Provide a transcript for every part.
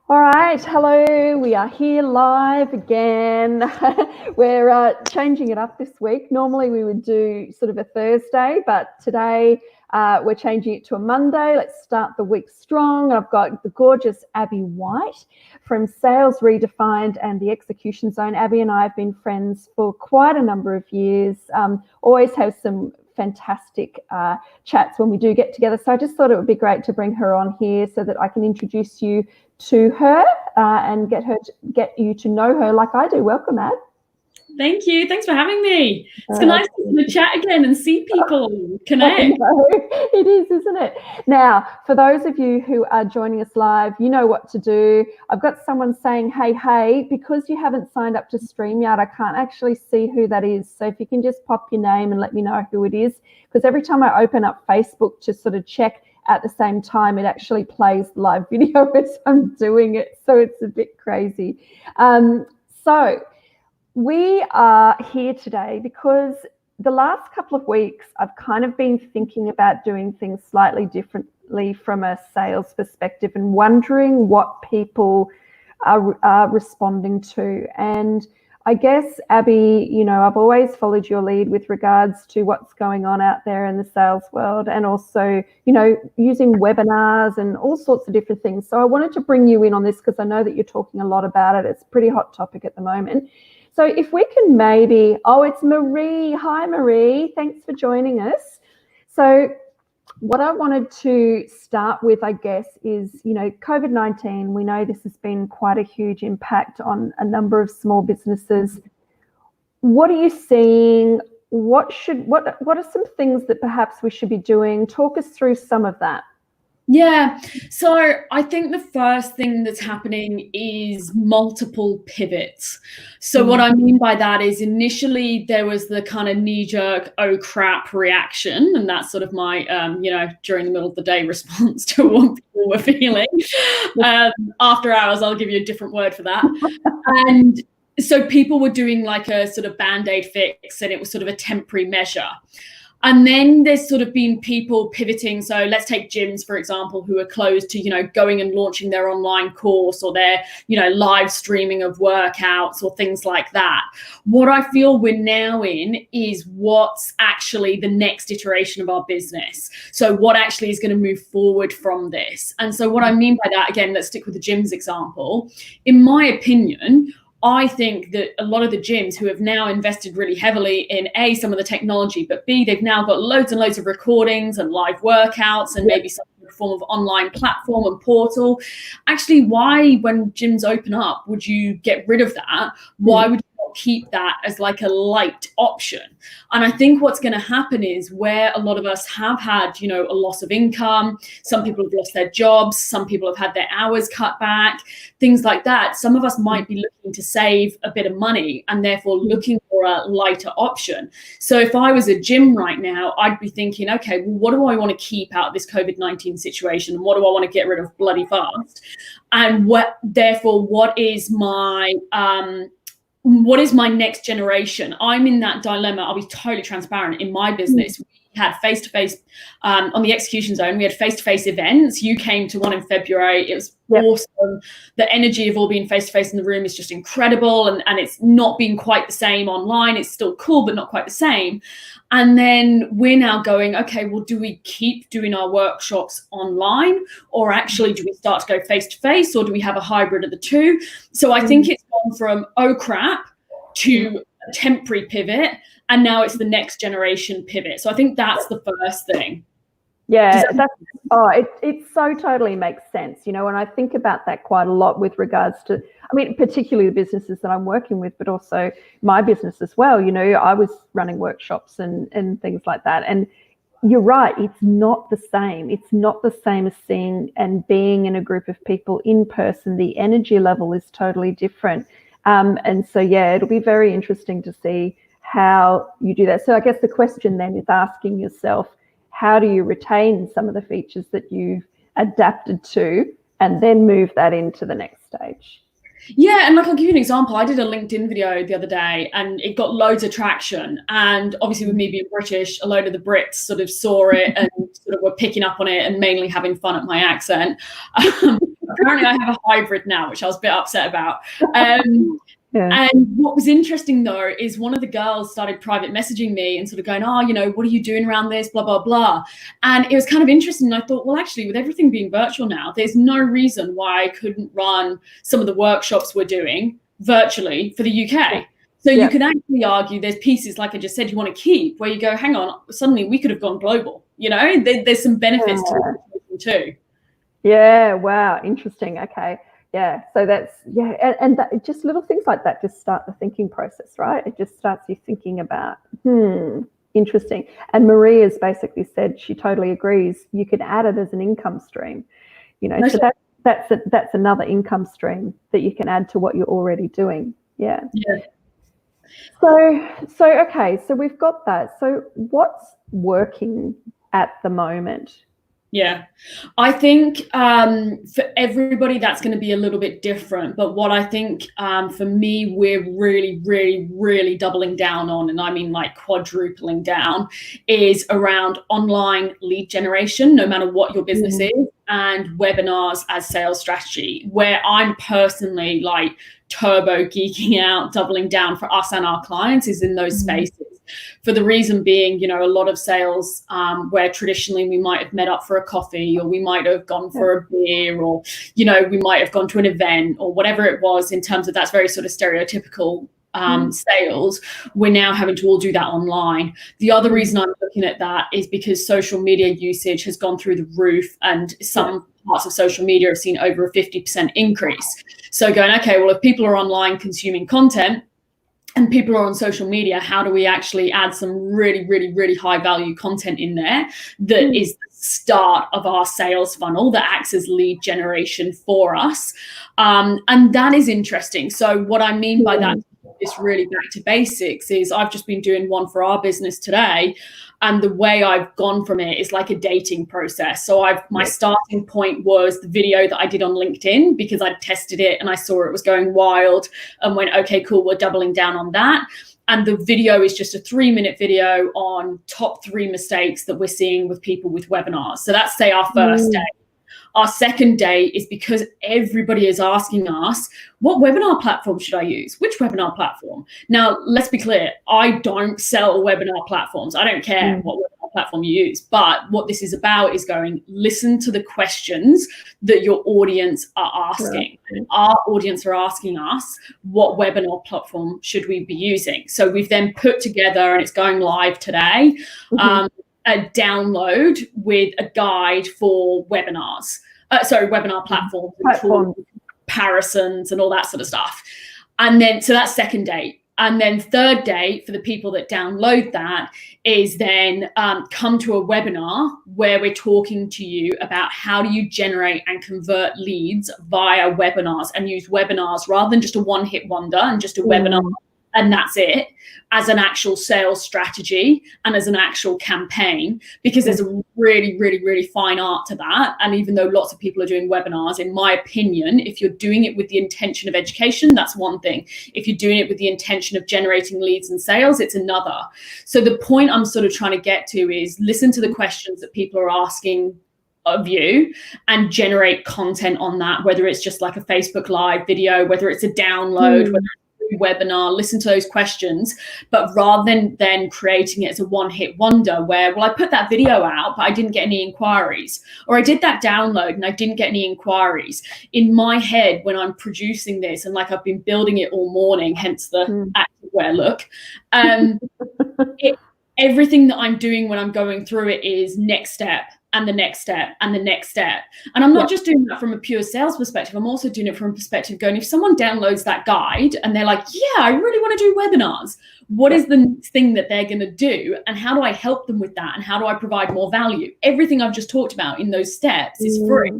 All right, hello, we are here live again. We're changing it up this week. Normally we would do sort of a Thursday, but today we're changing it to a Monday. Let's start the week strong. I've got the gorgeous Abbie White from Sales Redefined and the Execution Zone. Abbie and I have been friends for quite a number of years, always have some fantastic chats when we do get together. So I just thought it would be great to bring her on here so that I can introduce you to her and get you to know her like I do. Welcome, Ab. Thank you. Thanks for having me. It's nice to chat again and see people connect. It is, isn't it? Now, for those of you who are joining us live, you know what to do. I've got someone saying, hey, because you haven't signed up to StreamYard, I can't actually see who that is. So if you can just pop your name and let me know who it is, because every time I open up Facebook to sort of check at the same time, it actually plays live video as I'm doing it. So it's a bit crazy. So we are here today because the last couple of weeks, I've kind of been thinking about doing things slightly differently from a sales perspective and wondering what people are responding to. And I guess, Abbie, you know, I've always followed your lead with regards to what's going on out there in the sales world and also, you know, using webinars and all sorts of different things. So I wanted to bring you in on this because I know that you're talking a lot about it. It's a pretty hot topic at the moment. So if we can maybe, it's Marie. Hi, Marie. Thanks for joining us. So what I wanted to start with, I guess, is, you know, COVID-19, we know this has been quite a huge impact on a number of small businesses. What are you seeing? What are some things that perhaps we should be doing? Talk us through some of that. Yeah, so I think the first thing that's happening is multiple pivots. So what I mean by that is initially there was the kind of knee-jerk, oh crap reaction. And that's sort of my, during the middle of the day response to what people were feeling. After hours, I'll give you a different word for that. And so people were doing like a sort of Band-Aid fix and it was sort of a temporary measure. And then there's sort of been people pivoting. So let's take gyms, for example, who are closed to, you know, going and launching their online course or their, you know, live streaming of workouts or things like that. What I feel we're now in is what's actually the next iteration of our business. So what actually is going to move forward from this? And so what I mean by that, again, let's stick with the gyms example. In my opinion, I think that a lot of the gyms who have now invested really heavily in A, some of the technology, but B, they've now got loads and loads of recordings and live workouts and maybe some form of online platform and portal. Actually, why, when gyms open up, would you get rid of that? Why would you not keep that as like a light option? And I think what's going to happen is where a lot of us have had, you know, a loss of income, some people have lost their jobs, some people have had their hours cut back, things like that. Some of us might be looking to save a bit of money and therefore looking for a lighter option. So if I was a gym right now, I'd be thinking, okay, well, what do I want to keep out of this COVID-19 situation? And what do I want to get rid of bloody fast? And what is my next generation? I'm in that dilemma. I'll be totally transparent. In my business, we had face-to-face on the Execution Zone. We had face-to-face events. You came to one in February. It was awesome. The energy of all being face-to-face in the room is just incredible. And it's not been quite the same online. It's still cool, but not quite the same. And then we're now going, okay, well, do we keep doing our workshops online, or actually do we start to go face-to-face, or do we have a hybrid of the two? So I think it's gone from, oh crap, to a temporary pivot, and now it's the next generation pivot. So I think that's the first thing. Yeah, it so totally makes sense. You know, and I think about that quite a lot with regards to, I mean, particularly the businesses that I'm working with, but also my business as well. You know, I was running workshops and things like that. And you're right, it's not the same. It's not the same as seeing and being in a group of people in person. The energy level is totally different. And so, yeah, it'll be very interesting to see how you do that. So I guess the question then is asking yourself, how do you retain some of the features that you've adapted to and then move that into the next stage? Yeah, and like I'll give you an example. I did a LinkedIn video the other day and it got loads of traction. And obviously with me being British, a load of the Brits sort of saw it and sort of were picking up on it and mainly having fun at my accent. apparently I have a hybrid now, which I was a bit upset about. Yeah. And what was interesting though is one of the girls started private messaging me and sort of going, oh, you know, what are you doing around this, blah, blah, blah. And it was kind of interesting. And I thought, well, actually, with everything being virtual now, there's no reason why I couldn't run some of the workshops we're doing virtually for the UK. So you could actually argue there's pieces, like I just said, you want to keep where you go, hang on, suddenly we could have gone global, you know, there's some benefits to it too. Yeah, wow, interesting. Okay. Yeah, so that's, and that, just little things like that just start the thinking process, right? It just starts you thinking about, interesting. And Marie has basically said she totally agrees. You can add it as an income stream, you know, so that's another income stream that you can add to what you're already doing. Yeah. So okay, so we've got that. So what's working at the moment? Yeah, I think for everybody that's going to be a little bit different. But what I think for me, we're really, really, really doubling down on, and I mean like quadrupling down, is around online lead generation, no matter what your business is, and webinars as sales strategy, where I'm personally like turbo geeking out, doubling down for us and our clients is in those spaces. For the reason being, you know, a lot of sales where traditionally we might have met up for a coffee, or we might have gone for a beer, or, you know, we might have gone to an event or whatever it was, in terms of that's very sort of stereotypical sales, we're now having to all do that online. The other reason I'm looking at that is because social media usage has gone through the roof, and some parts of social media have seen over a 50% increase. So going, okay, well, if people are online consuming content, and people are on social media, how do we actually add some really, really, really high value content in there that is the start of our sales funnel, that acts as lead generation for us? And that is interesting. So what I mean by that, is really back to basics, is I've just been doing one for our business today. And the way I've gone from it is like a dating process. So my starting point was the video that I did on LinkedIn, because I tested it and I saw it was going wild, and went, okay, cool, we're doubling down on that. And the video is just a 3-minute video on top 3 mistakes that we're seeing with people with webinars. So that's, say, our first day. Our second day is because everybody is asking us, what webinar platform should I use? Which webinar platform? Now, let's be clear. I don't sell webinar platforms. I don't care what webinar platform you use. But what this is about is going, listen to the questions that your audience are asking. And our audience are asking us, what webinar platform should we be using? So we've then put together, and it's going live today, a download with a guide for webinars. Webinar platforms, comparisons and all that sort of stuff. And then, so that's second date. And then third date, for the people that download that, is then come to a webinar where we're talking to you about how do you generate and convert leads via webinars, and use webinars rather than just a one-hit wonder and just a webinar and that's it, as an actual sales strategy and as an actual campaign, because there's a really, really, really fine art to that. And even though lots of people are doing webinars, in my opinion, if you're doing it with the intention of education, that's one thing. If you're doing it with the intention of generating leads and sales, it's another. So the point I'm sort of trying to get to is listen to the questions that people are asking of you and generate content on that, whether it's just like a Facebook Live video, whether it's a download, whether it's webinar, listen to those questions, but rather than creating it as a one-hit wonder where, well, I put that video out but I didn't get any inquiries, or I did that download and I didn't get any inquiries. In my head, when I'm producing this, and like I've been building it all morning, hence the activewear look, everything that I'm doing when I'm going through it is next step and the next step and the next step. And I'm not just doing that from a pure sales perspective. I'm also doing it from a perspective going, if someone downloads that guide and they're like, yeah, I really want to do webinars, what is the next thing that they're going to do? And how do I help them with that? And how do I provide more value? Everything I've just talked about in those steps is free.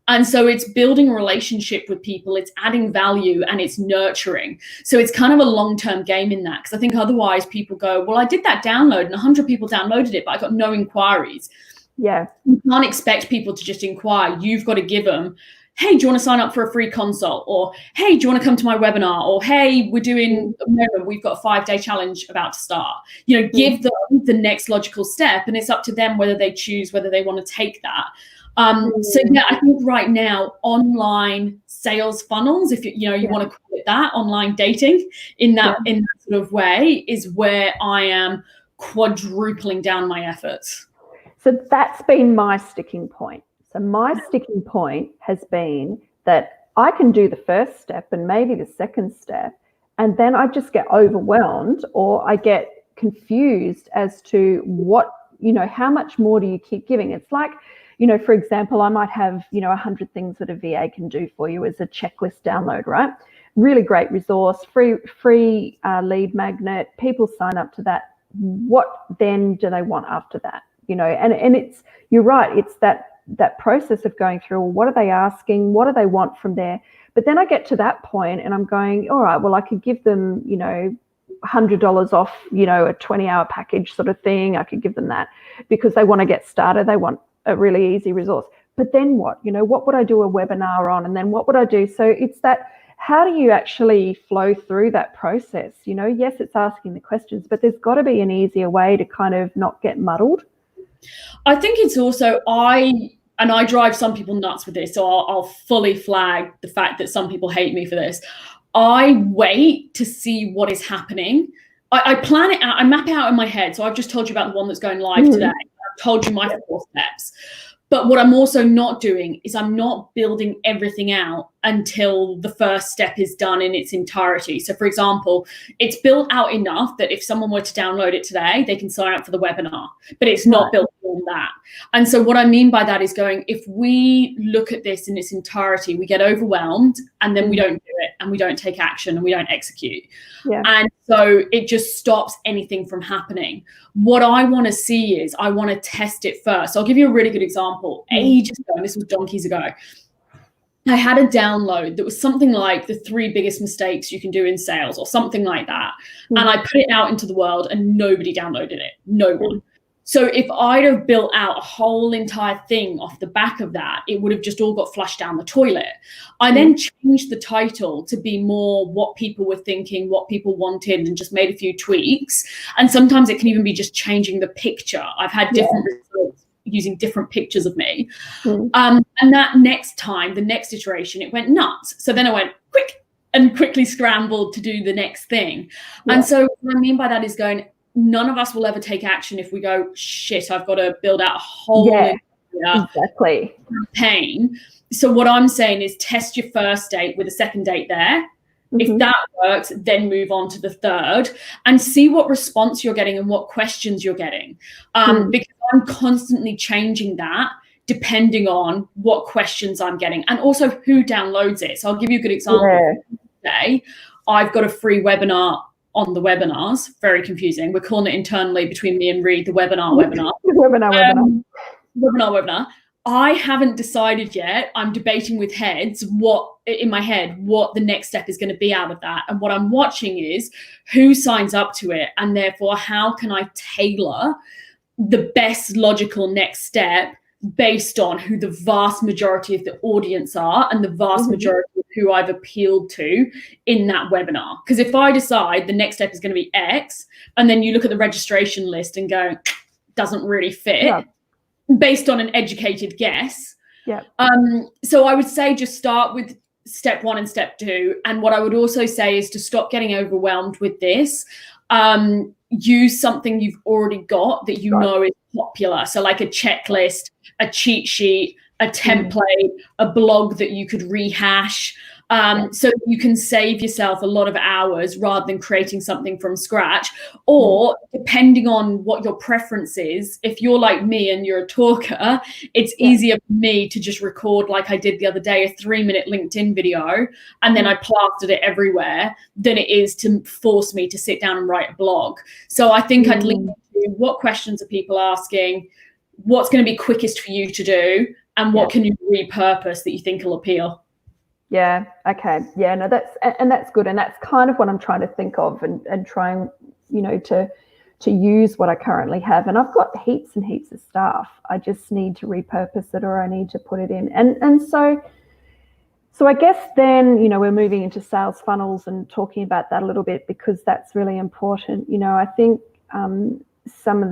And so it's building a relationship with people, it's adding value, and it's nurturing. So it's kind of a long-term game in that, because I think otherwise people go, well, I did that download and 100 people downloaded it, but I got no inquiries. Yeah. You can't expect people to just inquire. You've got to give them, hey, do you want to sign up for a free consult? Or, hey, do you want to come to my webinar? Or, hey, we've got a 5-day challenge about to start. Give them the next logical step, and it's up to them whether they choose, whether they want to take that. So yeah, I think right now online sales funnels, if you want to call it that, online dating in that sort of way, is where I am quadrupling down my efforts. So that's been my sticking point. So my sticking point has been that I can do the first step and maybe the second step, and then I just get overwhelmed, or I get confused as to what, how much more do you keep giving? It's like, for example, I might have, 100 things that a VA can do for you as a checklist download, right? Really great resource, free lead magnet. People sign up to that. What then do they want after that? And it's, you're right, it's that process of going through, well, what are they asking? What do they want from there? But then I get to that point and I'm going, all right, well, I could give them, $100 off, a 20-hour package sort of thing. I could give them that because they want to get started. They want a really easy resource. But then what? What would I do a webinar on? And then what would I do? So it's that, how do you actually flow through that process? Yes, it's asking the questions, but there's got to be an easier way to kind of not get muddled. I think it's also, I drive some people nuts with this, so I'll fully flag the fact that some people hate me for this. I wait to see what is happening. I plan it out, I map it out in my head. So I've just told you about the one that's going live today. I've told you my 4 steps. But what I'm also not doing is I'm not building everything out until the first step is done in its entirety. So for example, it's built out enough that if someone were to download it today, they can sign up for the webinar, but it's not built on that. And so what I mean by that is going, if we look at this in its entirety, we get overwhelmed and then we don't do it and we don't take action and we don't execute. Yeah. And so it just stops anything from happening. What I want to see is I want to test it first. So I'll give you a really good example. Ages ago, and this was donkeys ago, I had a download that was something like the 3 biggest mistakes you can do in sales or something like that. And I put it out into the world and nobody downloaded it. No one. So if I'd have built out a whole entire thing off the back of that, it would have just all got flushed down the toilet. I then changed the title to be more what people were thinking, what people wanted, and just made a few tweaks. And sometimes it can even be just changing the picture. I've had different results using different pictures of me. And that next time, the next iteration, it went nuts. So then I went quickly scrambled to do the next thing. And so what I mean by that is going, none of us will ever take action if we go, shit, I've got to build out a whole campaign. So what I'm saying is test your first date with a second date there. If that works, then move on to the third and see what response you're getting and what questions you're getting. Because I'm constantly changing that depending on what questions I'm getting and also who downloads it. So I'll give you a good example. Today, I've got a free webinar on the webinars. Very confusing. We're calling it internally between me and Reed, the webinar. Webinar. I haven't decided yet. I'm debating with heads what the next step is going to be out of that. And what I'm watching is who signs up to it. And therefore, how can I tailor the best logical next step based on who the vast majority of the audience are and the vast majority of who I've appealed to in that webinar. Because if I decide the next step is going to be X, and then you look at the registration list and go, doesn't really fit, based on an educated guess. So I would say just start with step 1 and step 2. And what I would also say is to stop getting overwhelmed with this. Use something you've already got that you know is popular. So like a checklist, a cheat sheet, a template, a blog that you could rehash. So you can save yourself a lot of hours rather than creating something from scratch. Or depending on what your preference is, if you're like me and you're a talker, it's easier for me to just record, like I did the other day, a 3-minute LinkedIn video, and then I plastered it everywhere, than it is to force me to sit down and write a blog. So I think I'd lean into what questions are people asking, what's going to be quickest for you to do, and what can you repurpose that you think will appeal. Yeah. Okay. Yeah. No, that's good. And that's kind of what I'm trying to think of and trying, to use what I currently have. And I've got heaps and heaps of stuff. I just need to repurpose it, or I need to put it in. And so I guess then, we're moving into sales funnels and talking about that a little bit, because that's really important. I think some of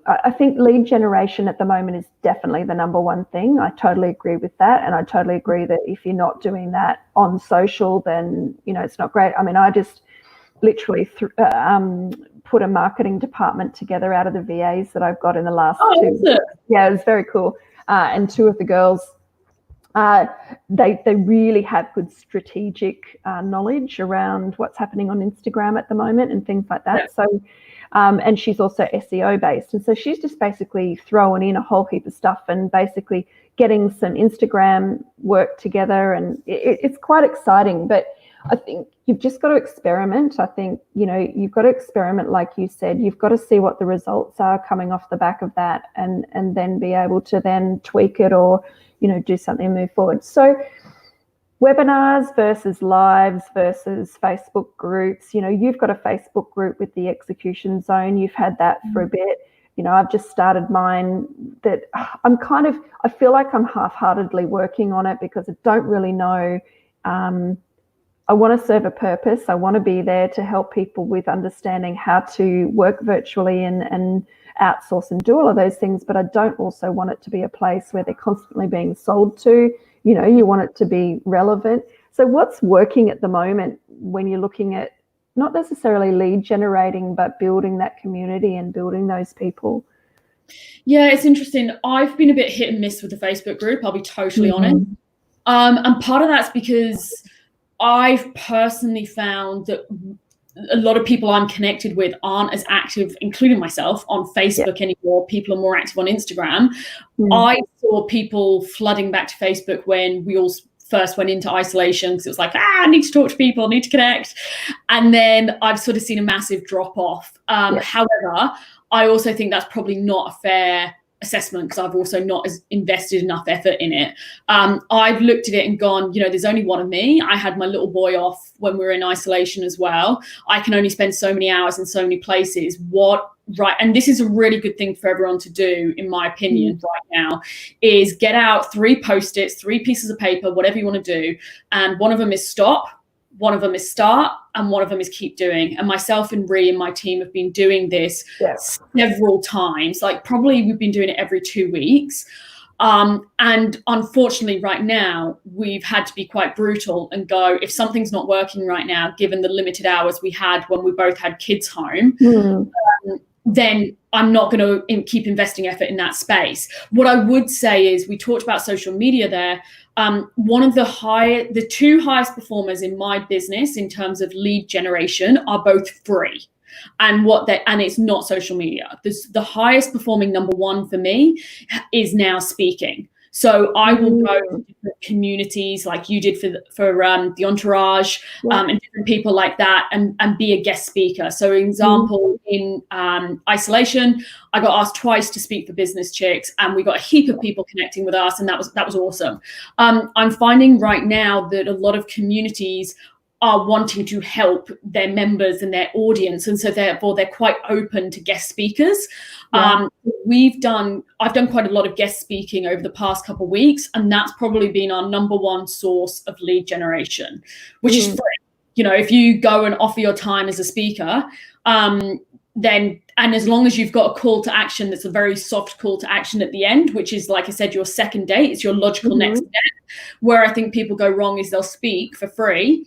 I think lead generation at the moment is definitely the number one thing. I totally agree with that. And I totally agree that if you're not doing that on social, then, it's not great. I mean, I just literally put a marketing department together out of the VAs that I've got in the last two. Yeah, it was very cool. And two of the girls, they really have good strategic knowledge around what's happening on Instagram at the moment and things like that. Yeah. So, and she's also SEO based. And so she's just basically throwing in a whole heap of stuff and basically getting some Instagram work together. And it's quite exciting. But I think you've just got to experiment. I think, you've got to experiment, like you said. You've got to see what the results are coming off the back of that and then be able to then tweak it or, do something and move forward. So webinars versus lives versus Facebook groups, you've got a Facebook group with the execution zone. You've had that for a bit. I've just started mine that I feel like I'm half-heartedly working on it because I don't really know. I want to serve a purpose. I want to be there to help people with understanding how to work virtually and outsource and do all of those things. But I don't also want it to be a place where they're constantly being sold to. You want it to be relevant. So what's working at the moment when you're looking at not necessarily lead generating, but building that community and building those people? Yeah, it's interesting. I've been a bit hit and miss with the Facebook group. I'll be totally honest. And part of that's because I've personally found that a lot of people I'm connected with aren't as active, including myself, on Facebook anymore. People are more active on Instagram. I saw people flooding back to Facebook when we all first went into isolation because it was like, I need to talk to people, I need to connect. And then I've sort of seen a massive drop off. However, I also think that's probably not a fair assessment because I've also not invested enough effort in it. I've looked at it and gone, there's only one of me. I had my little boy off when we were in isolation as well. I can only spend so many hours in so many places. And this is a really good thing for everyone to do, in my opinion, right now, is get out 3 Post-its, 3 pieces of paper, whatever you want to do. And one of them is stop, one of them is start, and one of them is keep doing. And myself and Ree and my team have been doing this several times. Like probably we've been doing it every 2 weeks. And unfortunately right now we've had to be quite brutal and go, if something's not working right now, given the limited hours we had when we both had kids home, then I'm not going to keep investing effort in that space. What I would say is, we talked about social media there. One of the 2 highest performers in my business in terms of lead generation are both free. And it's not social media. The highest performing number 1 for me is now speaking. So I will go to different communities like you did for the Entourage and different people like that and be a guest speaker. So for example, in isolation, I got asked twice to speak for Business Chicks and we got a heap of people connecting with us and that was awesome. I'm finding right now that a lot of communities are wanting to help their members and their audience, and so therefore they're quite open to guest speakers. I've done quite a lot of guest speaking over the past couple of weeks, and that's probably been our number 1 source of lead generation, which is free. If you go and offer your time as a speaker, then, and as long as you've got a call to action that's a very soft call to action at the end, which is, like I said, your second date, it's your logical next step. Where I think people go wrong is they'll speak for free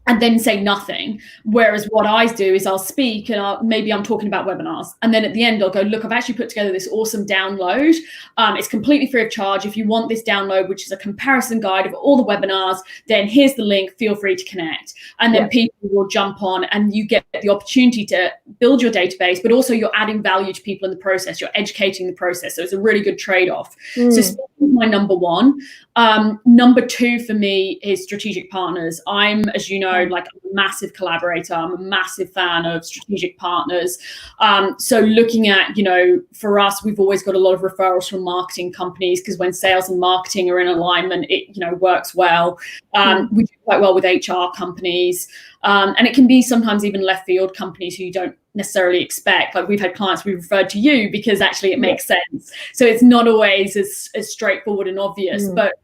and then say nothing. Whereas what I do is I'll speak and maybe I'm talking about webinars. And then at the end, I'll go, look, I've actually put together this awesome download. It's completely free of charge. If you want this download, which is a comparison guide of all the webinars, then here's the link, feel free to connect. And then people will jump on and you get the opportunity to build your database, but also you're adding value to people in the process. You're educating the process. So it's a really good trade-off. So speaking is my number 1. Number 2 for me is strategic partners. I'm, as you know, like a massive collaborator. I'm a massive fan of strategic partners. So looking at, for us, we've always got a lot of referrals from marketing companies because when sales and marketing are in alignment, it, works well. We do quite well with HR companies. And it can be sometimes even left field companies who you don't necessarily expect. Like we've had clients we referred to you because actually it makes sense. So it's not always as straightforward and obvious, but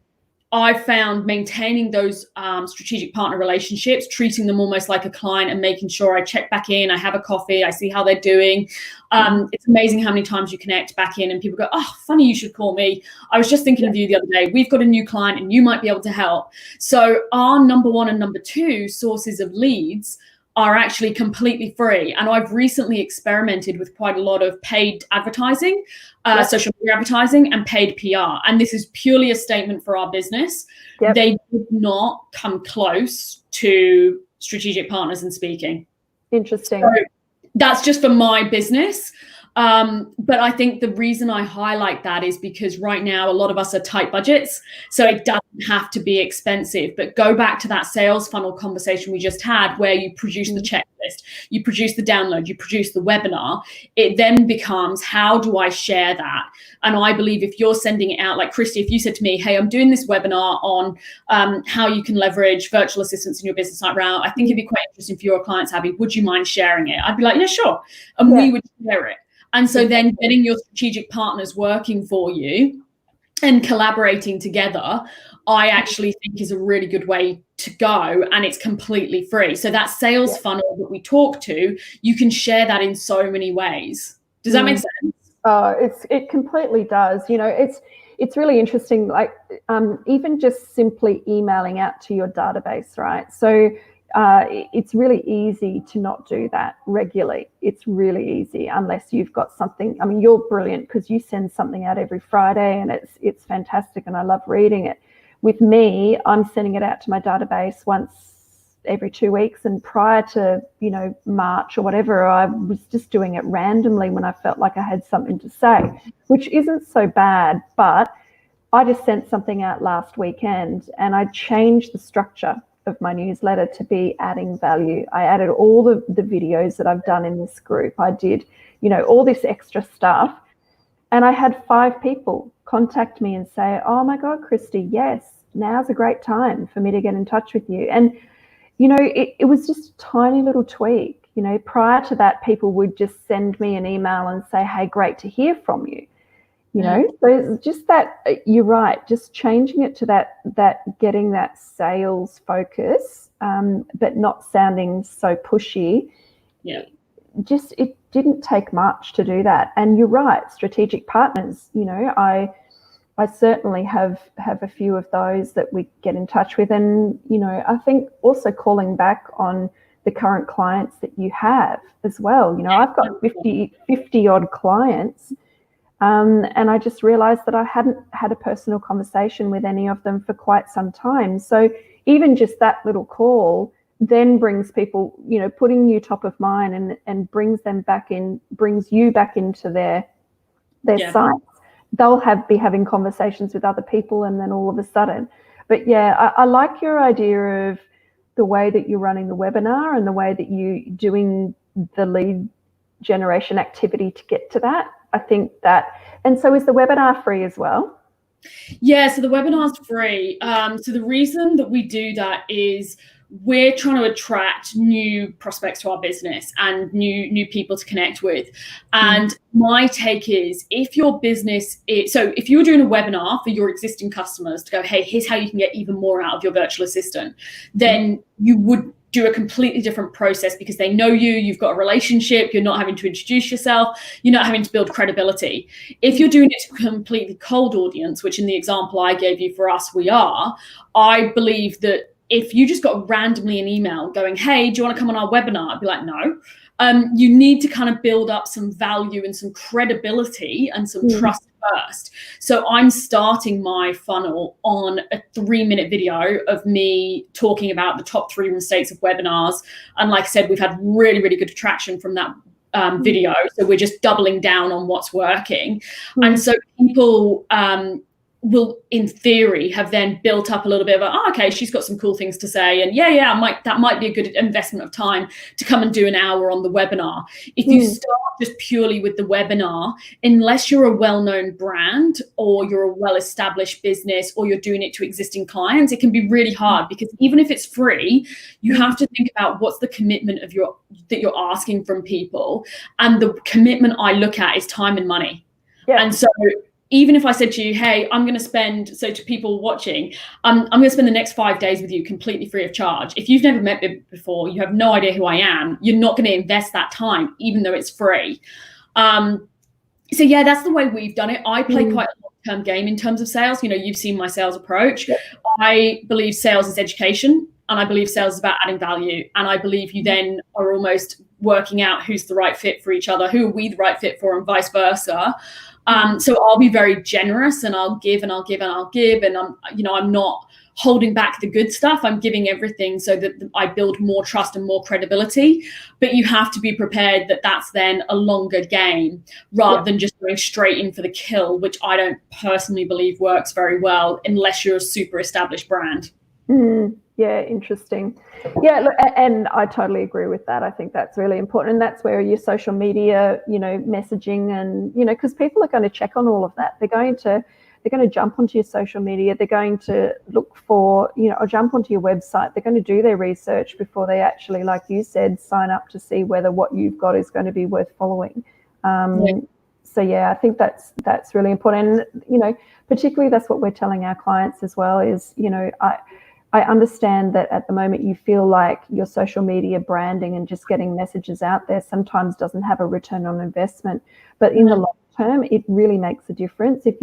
I've found maintaining those strategic partner relationships, treating them almost like a client and making sure I check back in, I have a coffee, I see how they're doing. It's amazing how many times you connect back in and people go, oh, funny you should call me. I was just thinking of you the other day. We've got a new client and you might be able to help. So our number one and number two sources of leads are actually completely free. And I've recently experimented with quite a lot of paid advertising, social media advertising and paid PR. And this is purely a statement for our business. They did not come close to strategic partners and speaking. Interesting. So that's just for my business. But I think the reason I highlight that is because right now a lot of us are tight budgets, so it doesn't have to be expensive. But go back to that sales funnel conversation we just had, where you produce the checklist, you produce the download, you produce the webinar. It then becomes, how do I share that? And I believe if you're sending it out, like Kristy, if you said to me, hey, I'm doing this webinar on how you can leverage virtual assistants in your business right now, I think it'd be quite interesting for your clients, Abbie, would you mind sharing it? I'd be like, yeah, sure. And we would share it. And so then getting your strategic partners working for you and collaborating together, I actually think is a really good way to go, and it's completely free. So that sales funnel that we talk to, you can share that in so many ways. Does that make sense? Oh, it completely does. You know, it's really interesting, like even just simply emailing out to your database, right? So it's really easy to not do that regularly. It's really easy unless you've got something. I mean, you're brilliant because you send something out every Friday and it's fantastic and I love reading it. With me, I'm sending it out to my database once every 2 weeks, and prior to, you know, March or whatever, I was just doing it randomly when I felt like I had something to say, which isn't so bad. But I just sent something out last weekend and I changed the structure of my newsletter to be adding value. I added all the videos that I've done in this group. I did, you know, all this extra stuff. And I had 5 people contact me and say, oh my God, Kristy, yes, now's a great time for me to get in touch with you. And, you know, it was just a tiny little tweak. You know, prior to that, people would just send me an email and say, hey, great to hear from you. You know, so just that, you're right, just changing it to that getting that sales focus, but not sounding so pushy. Yeah. Just, it didn't take much to do that. And you're right, strategic partners, you know, I certainly have a few of those that we get in touch with. And, you know, I think also calling back on the current clients that you have as well. You know, I've got 50 odd clients. And I just realized that I hadn't had a personal conversation with any of them for quite some time. So even just that little call then brings people, you know, putting you top of mind and brings you back into their sites. They'll be having conversations with other people, and then all of a sudden. But yeah, I like your idea of the way that you're running the webinar and the way that you're doing the lead generation activity to get to that. I think that, and so is the webinar free as well? Yeah, so the webinar's free. So the reason that we do that is we're trying to attract new prospects to our business and new people to connect with. And my take is, if your business is, so if you were doing a webinar for your existing customers to go, hey, here's how you can get even more out of your virtual assistant, then you would do a completely different process because they know you've got a relationship, you're not having to introduce yourself, you're not having to build credibility. If you're doing it to a completely cold audience, which in the example I gave you for us, I believe that if you just got randomly an email going, hey, do you want to come on our webinar? I'd be like, no. You need to kind of build up some value and some credibility and some trust first. So I'm starting my funnel on a 3-minute video of me talking about the top 3 mistakes of webinars. And like I said, we've had really, really good traction from that video. So we're just doubling down on what's working. And so people will, in theory, have then built up a little bit of okay, she's got some cool things to say, and that might be a good investment of time to come and do an hour on the webinar. If you start just purely with the webinar, unless you're a well-known brand or you're a well-established business or you're doing it to existing clients, it can be really hard, because even if it's free, you have to think about what's the commitment of that you're asking from people. And the commitment I look at is time and money. And so even if I said to you, hey, I'm going to spend, so to people watching, I'm going to spend the next 5 days with you completely free of charge. If you've never met me before, you have no idea who I am, you're not going to invest that time, even though it's free. So yeah, that's the way we've done it. I play quite a long-term game in terms of sales. You know, you've seen my sales approach. Yep. I believe sales is education, and I believe sales is about adding value. And I believe you then are almost working out who's the right fit for each other, who are we the right fit for, and vice versa. So I'll be very generous, and I'll give and I'll give and I'll give, and I'm not holding back the good stuff. I'm giving everything so that I build more trust and more credibility. But you have to be prepared that that's then a longer game rather than just going straight in for the kill, which I don't personally believe works very well unless you're a super established brand. Yeah, interesting. Yeah, look, and I totally agree with that. I think that's really important. And that's where your social media, messaging and, because people are going to check on all of that. They're going to jump onto your social media. They're going to look for, or jump onto your website. They're going to do their research before they actually, like you said, sign up to see whether what you've got is going to be worth following. So yeah, I think that's really important. And, particularly that's what we're telling our clients as well is, I understand that at the moment you feel like your social media branding and just getting messages out there sometimes doesn't have a return on investment, but in the long term, it really makes a difference. If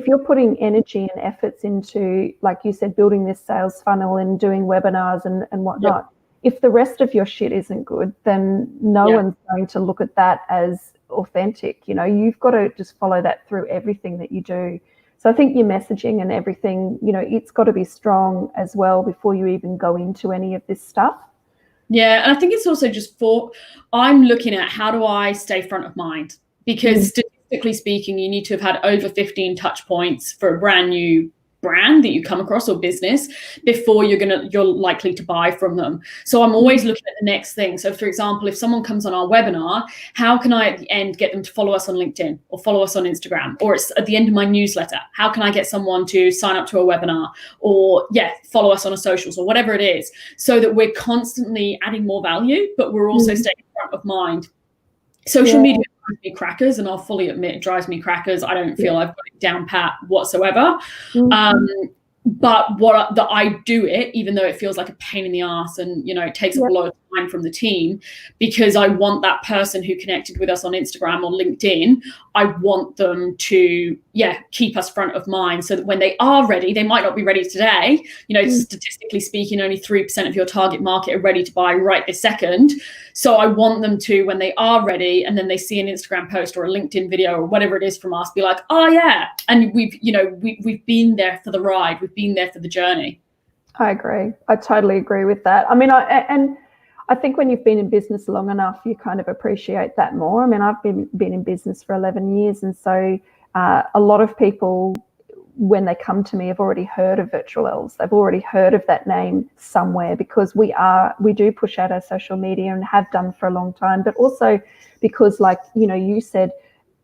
you're putting energy and efforts into, like you said, building this sales funnel and doing webinars and whatnot, if the rest of your shit isn't good, then no one's going to look at that as authentic. You've got to just follow that through everything that you do. So I think your messaging and everything, it's got to be strong as well before you even go into any of this stuff. Yeah, and I think it's also just I'm looking at how do I stay front of mind? Because statistically speaking, you need to have had over 15 touch points for a brand new brand that you come across or business before you're likely to buy from them. So I'm always looking at the next thing. So for example, if someone comes on our webinar, how can I at the end get them to follow us on LinkedIn or follow us on Instagram, or it's at the end of my newsletter, how can I get someone to sign up to a webinar or follow us on our socials or whatever it is, so that we're constantly adding more value, but we're also staying front of mind. Social media drives me crackers, and I'll fully admit it drives me crackers. I don't feel I've got it down pat whatsoever. But I do it, even though it feels like a pain in the ass, and it takes up a lot of time from the team, because I want that person who connected with us on Instagram or LinkedIn, I want them to keep us front of mind, so that when they are ready, they might not be ready today. Statistically speaking, only 3% of your target market are ready to buy right this second. So I want them to, when they are ready, and then they see an Instagram post or a LinkedIn video or whatever it is from us, be like, oh yeah, and we've been there for the ride. We've been there for the journey. I agree. I totally agree with that. I mean, I think when you've been in business long enough, you kind of appreciate that more. I mean, I've been in business for 11 years. And so a lot of people, when they come to me, have already heard of Virtual Elves. They've already heard of that name somewhere, because we do push out our social media and have done for a long time, but also because, like, you said,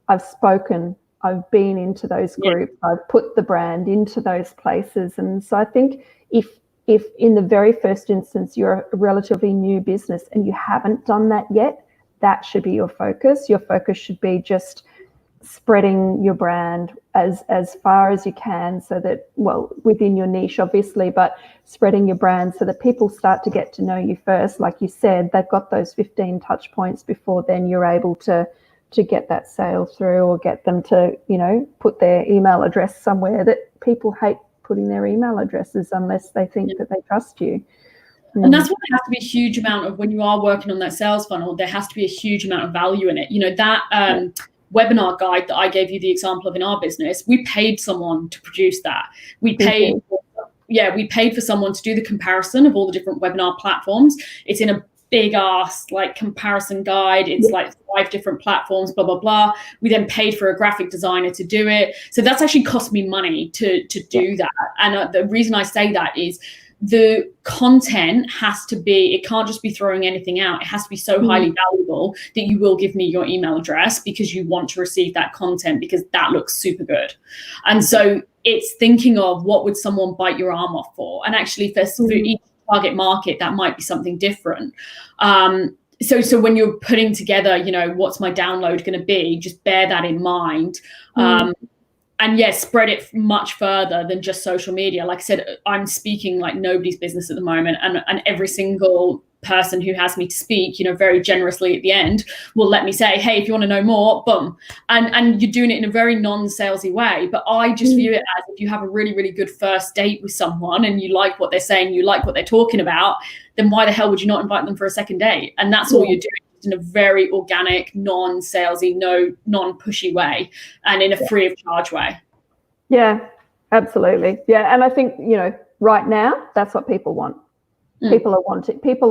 I've spoken, I've been into those groups, I've put the brand into those places. And so I think if in the very first instance you're a relatively new business and you haven't done that yet, that should be your focus. Your focus should be just spreading your brand as far as you can, so that, within your niche obviously, but spreading your brand so that people start to get to know you first. Like you said, they've got those 15 touch points before then you're able to get that sale through, or get them to put their email address somewhere. That people hate putting their email addresses unless they think that they trust you. And that's what there has to be a huge amount of, when you are working on that sales funnel, there has to be a huge amount of value in it. That webinar guide that I gave you the example of in our business, we paid someone to produce that. We paid for someone to do the comparison of all the different webinar platforms. It's in a big ass comparison guide. It's 5 different platforms, blah, blah, blah. We then paid for a graphic designer to do it. So that's actually cost me money to do that. And the reason I say that is the content has to be, it can't just be throwing anything out. It has to be so highly valuable that you will give me your email address, because you want to receive that content, because that looks super good. And so it's thinking of, what would someone bite your arm off for? And actually for each target market, that might be something different. So when you're putting together, what's my download going to be, just bear that in mind. and yes, spread it much further than just social media. Like I said, I'm speaking like nobody's business at the moment, and every single person who has me to speak, very generously at the end will let me say, hey, if you want to know more, boom. And you're doing it in a very non-salesy way. But I just view it as, if you have a really, really good first date with someone and you like what they're saying, you like what they're talking about, then why the hell would you not invite them for a second date? And that's all you're doing, in a very organic, non-salesy, non-pushy way, and in a free of charge way. Yeah, absolutely. Yeah. And I think, right now, that's what people want. People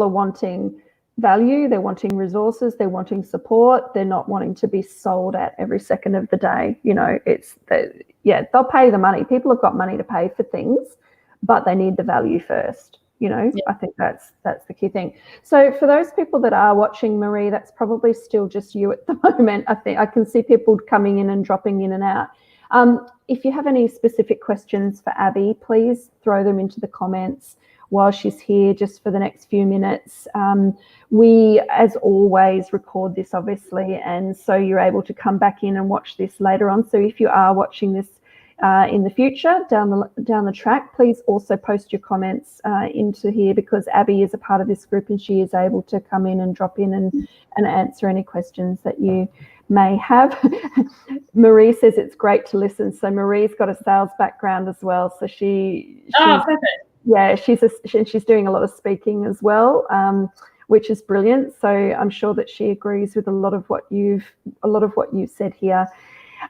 are wanting value, they're wanting resources, they're wanting support, they're not wanting to be sold at every second of the day. They'll pay the money. People have got money to pay for things, but they need the value first. I think that's the key thing. So for those people that are watching, Marie, that's probably still just you at the moment. I think I can see people coming in and dropping in and out. If you have any specific questions for Abbie, please throw them into the comments while she's here, just for the next few minutes. We, as always, record this, obviously, and so you're able to come back in and watch this later on. So if you are watching this in the future, down the track, please also post your comments into here, because Abbie is a part of this group and she is able to come in and drop in and answer any questions that you may have. Marie says it's great to listen. So Marie's got a sales background as well. So perfect. Yeah, she's doing a lot of speaking as well, which is brilliant. So I'm sure that she agrees with a lot of what you've said here.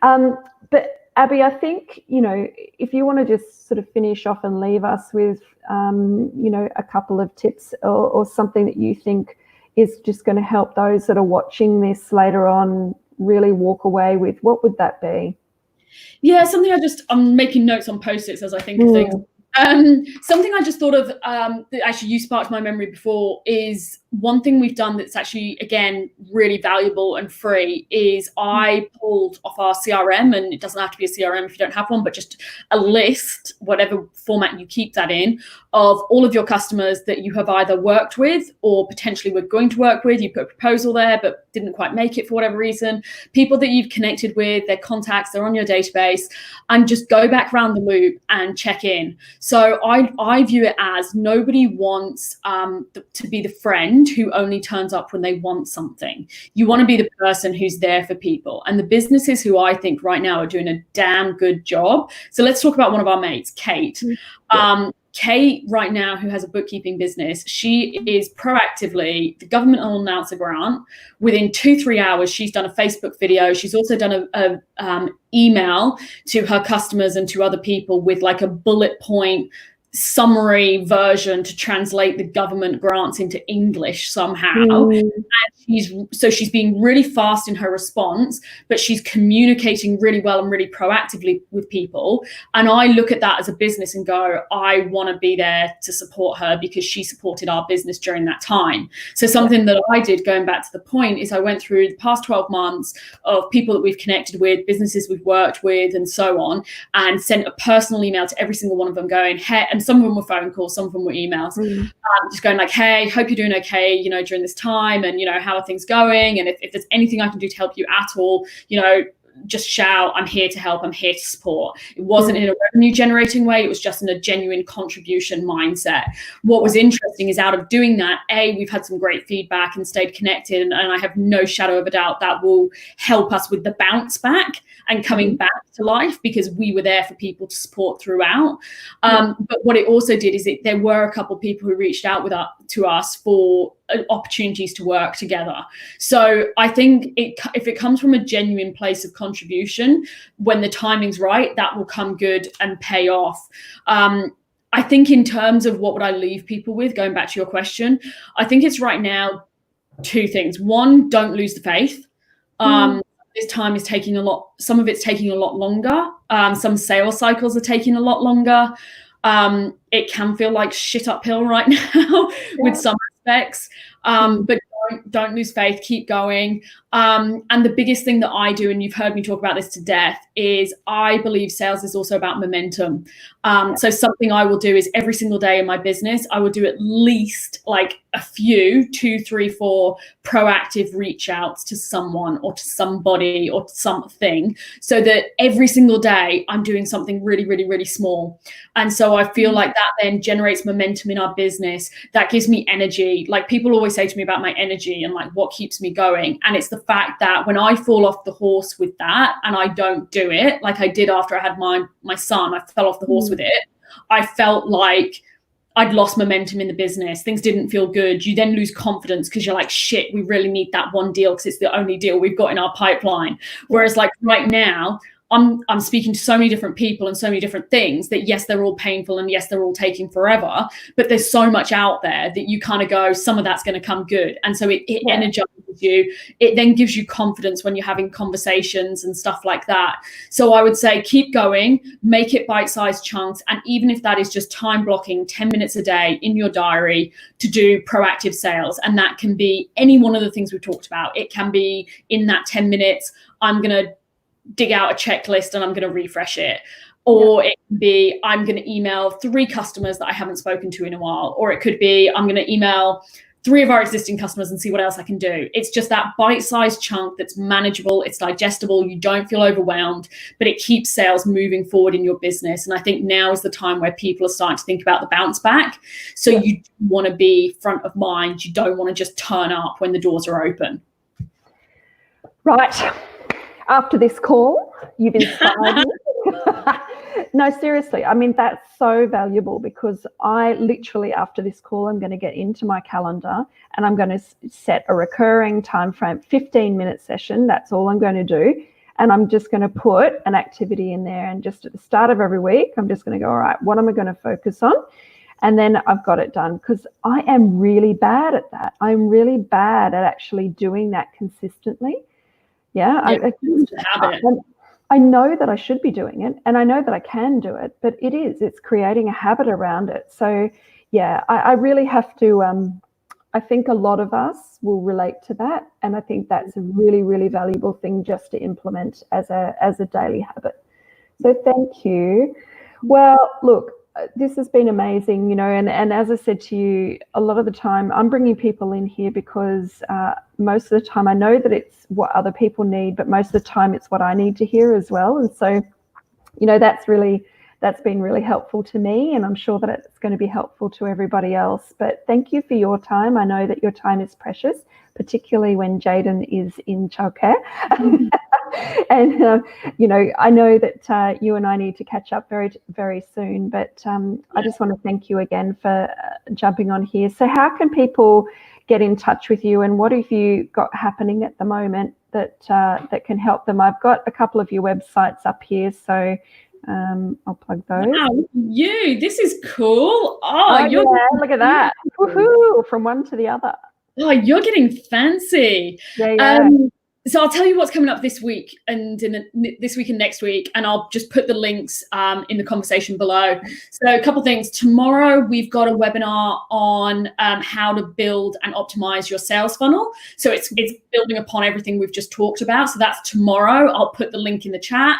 But Abbie, I think, if you want to just sort of finish off and leave us with, a couple of tips or something that you think is just going to help those that are watching this later on really walk away with, what would that be? Yeah, something I'm making notes on Post-its as I think of things. Something I just thought of that actually you sparked my memory before is one thing we've done that's actually, again, really valuable and free is I pulled off our CRM, and it doesn't have to be a CRM if you don't have one, but just a list, whatever format you keep that in, of all of your customers that you have either worked with or potentially were going to work with. You put a proposal there but didn't quite make it for whatever reason, people that you've connected with, their contacts, they're on your database, and just go back around the loop and check in. So I view it as nobody wants to be the friend who only turns up when they want something. You want to be the person who's there for people. And the businesses who I think right now are doing a damn good job. So let's talk about one of our mates, Kate. Kate right now, who has a bookkeeping business, she is proactively, the government will announce a grant. Within 2-3 hours, she's done a Facebook video. She's also done a email to her customers and to other people with like a bullet point summary version to translate the government grants into English somehow. And she's being really fast in her response, but she's communicating really well and really proactively with people. And I look at that as a business and go, I want to be there to support her because she supported our business during that time. So something that I did, going back to the point, is I went through the past 12 months of people that we've connected with, businesses we've worked with, and so on, and sent a personal email to every single one of them going, hey, and some of them were phone calls, some of them were emails, just going like, hey, hope you're doing okay, during this time, and, how are things going? And if there's anything I can do to help you at all, just shout. I'm here to help. I'm here to support. It wasn't in a revenue generating way. It was just in a genuine contribution mindset. What was interesting is out of doing that, we've had some great feedback and stayed connected. And I have no shadow of a doubt that will help us with the bounce back and coming back to life, because we were there for people to support throughout. But what it also did is there were a couple of people who reached out to us for opportunities to work together. So I think if it comes from a genuine place of contribution, when the timing's right, that will come good and pay off. I think in terms of what would I leave people with, going back to your question, I think it's right now 2 things. One, don't lose the faith. This time is taking some of it's taking a lot longer. Some sales cycles are taking a lot longer. It can feel like shit uphill right now with some aspects, but don't lose faith, keep going. And the biggest thing that I do, and you've heard me talk about this to death, is I believe sales is also about momentum. So something I will do is every single day in my business, I will do at least like a few, 2, 3, 4 proactive reach outs to someone or to somebody or to something, so that every single day I'm doing something really, really, really small. And so I feel like that then generates momentum in our business. That gives me energy. Like people always say to me about my energy and like what keeps me going. And it's the fact that when I fall off the horse with that and I don't do it, like I did after I had my son, I fell off the horse with it. I felt like I'd lost momentum in the business. Things didn't feel good. You then lose confidence because you're like, shit, we really need that one deal because it's the only deal we've got in our pipeline. Whereas like right now, I'm speaking to so many different people and so many different things that yes, they're all painful and yes, they're all taking forever, but there's so much out there that you kind of go, some of that's going to come good. And so it energizes you. It then gives you confidence when you're having conversations and stuff like that. So I would say keep going, make it bite-sized chunks. And even if that is just time blocking 10 minutes a day in your diary to do proactive sales, and that can be any one of the things we've talked about. It can be in that 10 minutes, I'm going to dig out a checklist and I'm going to refresh it. Or it can be, I'm going to email 3 customers that I haven't spoken to in a while. Or it could be, I'm going to email 3 of our existing customers and see what else I can do. It's just that bite-sized chunk that's manageable, it's digestible, you don't feel overwhelmed, but it keeps sales moving forward in your business. And I think now is the time where people are starting to think about the bounce back. So you want to be front of mind. You don't want to just turn up when the doors are open. Right. After this call, you've inspired me. No, seriously. I mean, that's so valuable because I literally, after this call, I'm going to get into my calendar and I'm going to set a recurring time frame, 15-minute session. That's all I'm going to do. And I'm just going to put an activity in there. And just at the start of every week, I'm just going to go, all right, what am I going to focus on? And then I've got it done because I am really bad at that. I'm really bad at actually doing that consistently. I know that I should be doing it and I know that I can do it, but it's creating a habit around it. So I really have to, I think a lot of us will relate to that. And I think that's a really, really valuable thing just to implement as a daily habit. So thank you. Well, look, this has been amazing, and as I said to you, a lot of the time I'm bringing people in here because most of the time I know that it's what other people need, but most of the time it's what I need to hear as well. And so, that's been really helpful to me, and I'm sure that it's going to be helpful to everybody else. But thank you for your time. I know that your time is precious, particularly when Jaden is in childcare. And, I know that you and I need to catch up very, very soon, but I just want to thank you again for jumping on here. So how can people get in touch with you, and what have you got happening at the moment that can help them? I've got a couple of your websites up here, so I'll plug those. Wow, this is cool. Look at that. Woohoo, from one to the other. Oh, you're getting fancy. Yeah. So I'll tell you what's coming up this week and this week and next week, and I'll just put the links in the conversation below. So a couple things. Tomorrow we've got a webinar on how to build and optimize your sales funnel. So it's building upon everything we've just talked about. So that's tomorrow. I'll put the link in the chat.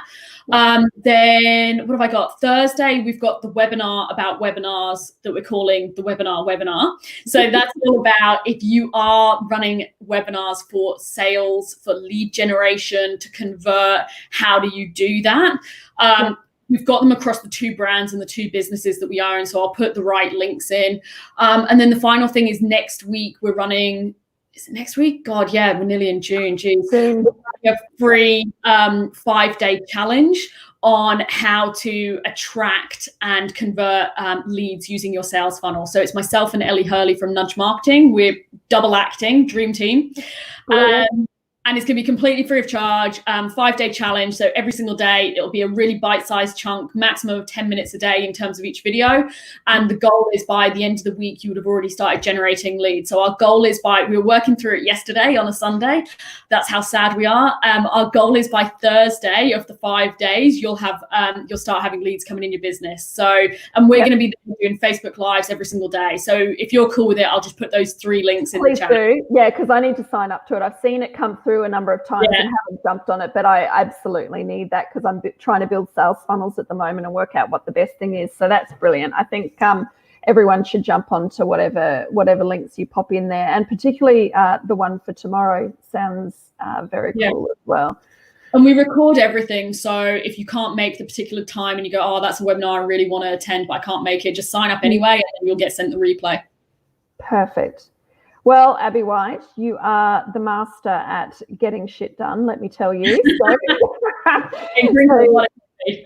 Then what have I got? Thursday, we've got the webinar about webinars that we're calling the webinar. So that's all about if you are running webinars for sales, for lead generation, to convert, how do you do that? We've got them across the 2 brands and the 2 businesses that we are in. So I'll put the right links in. And then the final thing is next week we're running. Is it next week? God, yeah, we're nearly in June. Geez. A free 5-day challenge on how to attract and convert leads using your sales funnel. So it's myself and Ellie Hurley from Nudge Marketing. We're double acting, dream team. and it's going to be completely free of charge, 5-day challenge. So every single day, it'll be a really bite-sized chunk, maximum of 10 minutes a day in terms of each video. And the goal is by the end of the week, you would have already started generating leads. So our goal is we were working through it yesterday on a Sunday. That's how sad we are. Our goal is by Thursday of the 5 days, you'll start having leads coming in your business. So, and we're going to be doing Facebook Lives every single day. So if you're cool with it, I'll just put those 3 links in the chat. Please do. Yeah, because I need to sign up to it. I've seen it come through a number of times and haven't jumped on it, but I absolutely need that because I'm trying to build sales funnels at the moment and work out what the best thing is. So that's brilliant. I think everyone should jump onto whatever links you pop in there, and particularly the one for tomorrow sounds very cool as well. And we record everything. So if you can't make the particular time and you go, oh, that's a webinar I really want to attend, but I can't make it, just sign up anyway and then you'll get sent the replay. Perfect. Well, Abbie White, you are the master at getting shit done, let me tell you.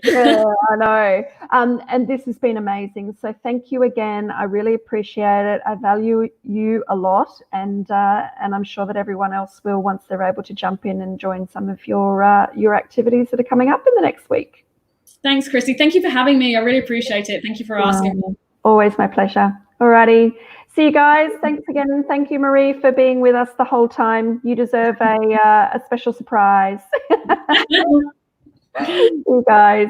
Yeah, I know. And this has been amazing. So thank you again. I really appreciate it. I value you a lot, and I'm sure that everyone else will once they're able to jump in and join some of your activities that are coming up in the next week. Thanks, Kristy. Thank you for having me. I really appreciate it. Thank you for asking. Always my pleasure. Alrighty. See you guys. Thanks again. And thank you, Marie, for being with us the whole time. You deserve a special surprise. You guys.